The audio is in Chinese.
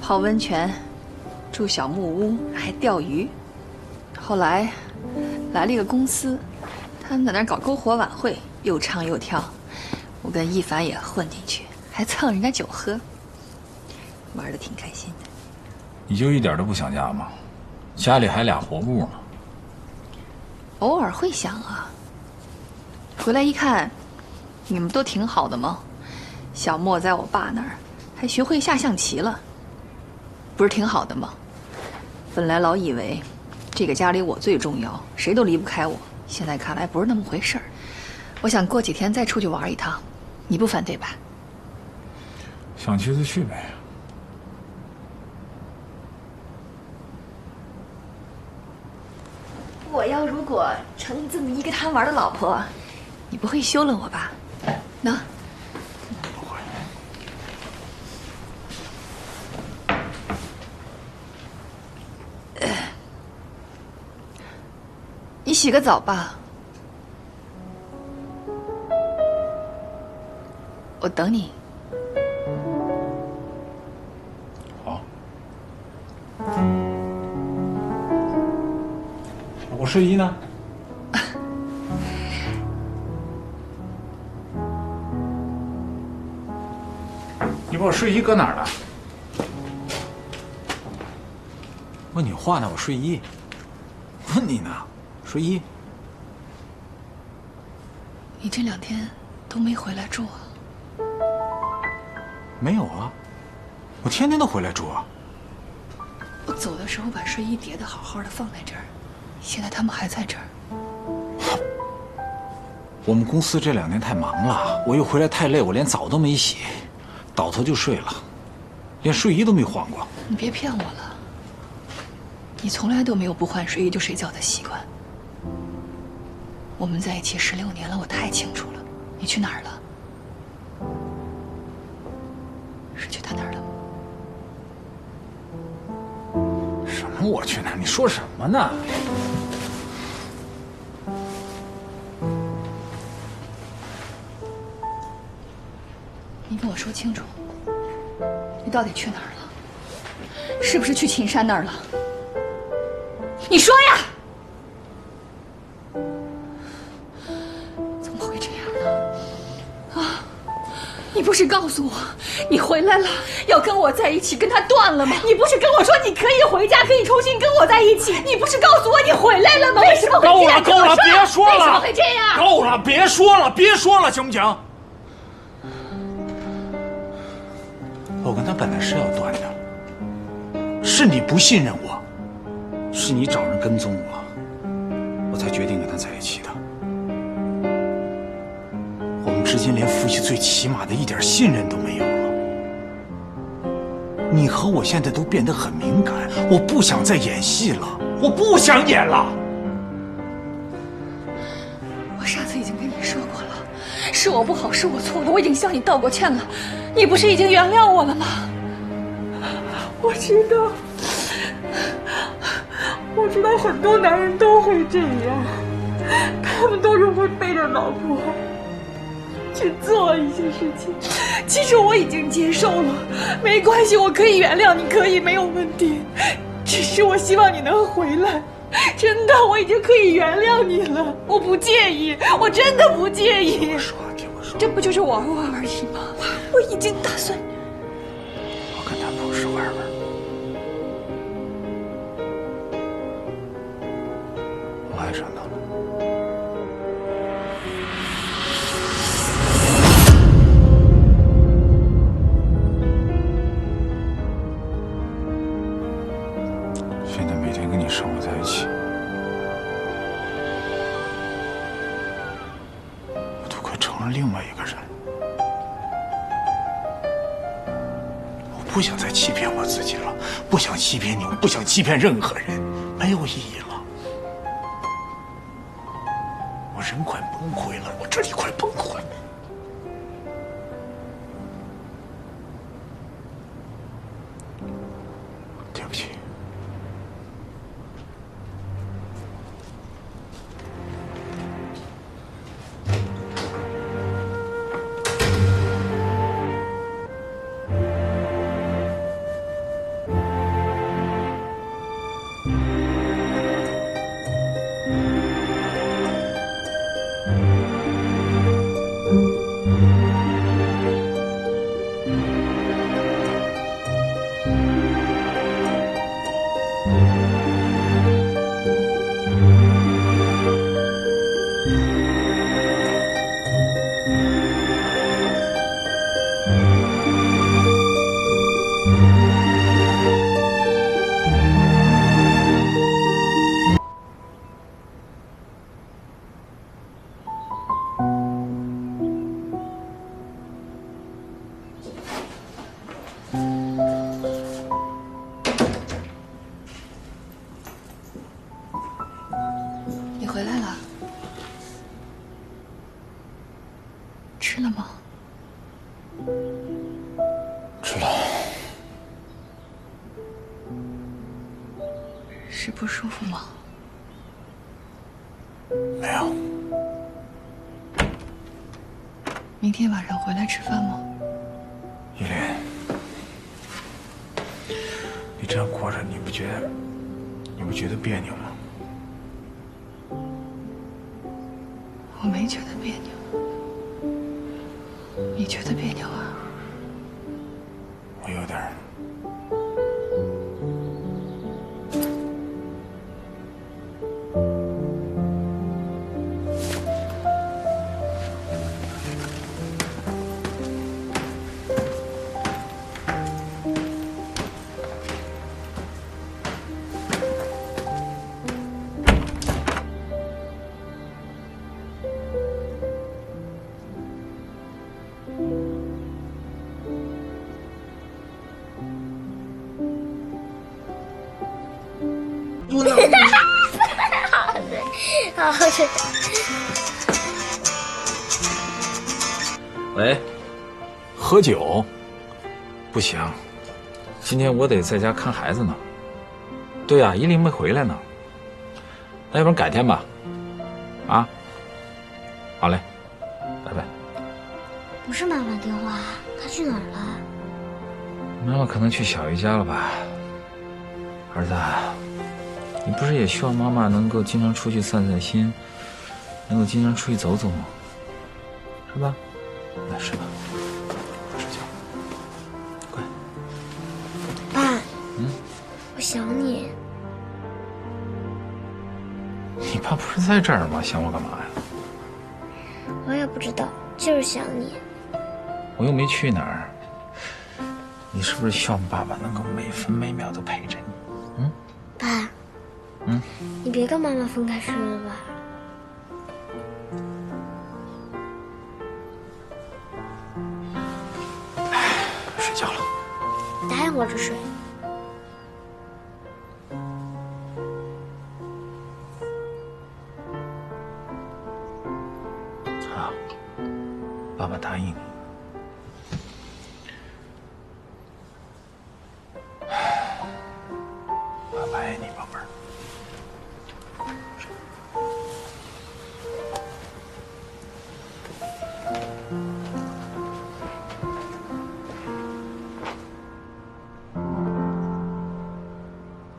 泡温泉，住小木屋，还钓鱼。后来来了一个公司，他们在那儿搞篝火晚会，又唱又跳。我跟一凡也混进去，还蹭人家酒喝，玩得挺开心的。你就一点都不想家吗？家里还俩活物呢。偶尔会想啊。回来一看，你们不都挺好的吗？小莫在我爸那儿还学会下象棋了，不是挺好的吗？本来老以为这个家里我最重要，谁都离不开我，现在看来不是那么回事儿。我想过几天再出去玩一趟，你不反对吧？想去就去呗。我要如果成这么一个贪玩的老婆，你不会休了我吧？喏。不会。你洗个澡吧，我等你。好。我睡衣呢？你把我睡衣搁哪儿了？问你话呢，我睡衣。问你呢，睡衣。你这2天都没回来住啊？没有啊，我天天都回来住啊。我走的时候把睡衣叠得好好的放在这儿，现在他们还在这儿。我们公司这2年太忙了，我又回来太累，我连澡都没洗，倒头就睡了，连睡衣都没换过。你别骗我了，你从来都没有不换睡衣就睡觉的习惯。我们在一起16年了，我太清楚了。你去哪儿了？是去他那儿了吗？什么我去哪儿？你说什么呢？你跟我说清楚，你到底去哪儿了？是不是去秦山那儿了？你说呀！怎么会这样呢？啊！你不是告诉我你回来了，要跟我在一起，跟他断了吗？你不是跟我说你可以回家，可以重新跟我在一起？你不是告诉我你回来了吗？为什么会这样？够了，别说了！为什么会这样？够了，别说了，行不行？我跟他本来是要断的，是你不信任我，是你找人跟踪我才决定跟他在一起的。我们之间连夫妻最起码的一点信任都没有了。你和我现在都变得很敏感，我不想再演戏了，我不想演了。我上次已经跟你说过了，是我不好，是我错了，我已经向你道过歉了。你不是已经原谅我了吗？我知道很多男人都会这样，他们都是会背着老婆去做一些事情。其实我已经接受了，没关系，我可以原谅你，可以没有问题。只是我希望你能回来，真的，我已经可以原谅你了，我不介意，我真的不介意。听我说，这不就是玩玩而已吗？我已经打算。我跟他不是玩玩。我爱上他了。现在每天跟你生活在一起，我都快成了另外一个人。我不想再欺骗我自己了，不想欺骗你，我不想欺骗任何人，没有意义了。我人快崩溃了，我这里快崩溃了。对不起。是不舒服吗？没有。明天晚上回来吃饭吗？依林，你这样过着，你不觉得别扭吗？我没觉得别扭，你觉得别扭啊？我有点儿。好的。喂，喝酒？不行，今天我得在家看孩子呢。对呀，依林没回来呢。那要不然改天吧？啊，好嘞，拜拜。不是妈妈电话，她去哪儿了？妈妈可能去小鱼家了吧？儿子，你不是也希望妈妈能够经常出去散散心，能够经常出去走走吗？是吧？来睡吧，睡觉。乖。爸，我想你。你爸不是在这儿吗？想我干嘛呀？我也不知道，就是想你。我又没去哪儿。你是不是希望爸爸能够每分每秒都陪着你？爸，你别跟妈妈分开睡了吧。睡觉了。答应我着睡。好，爸爸答应你。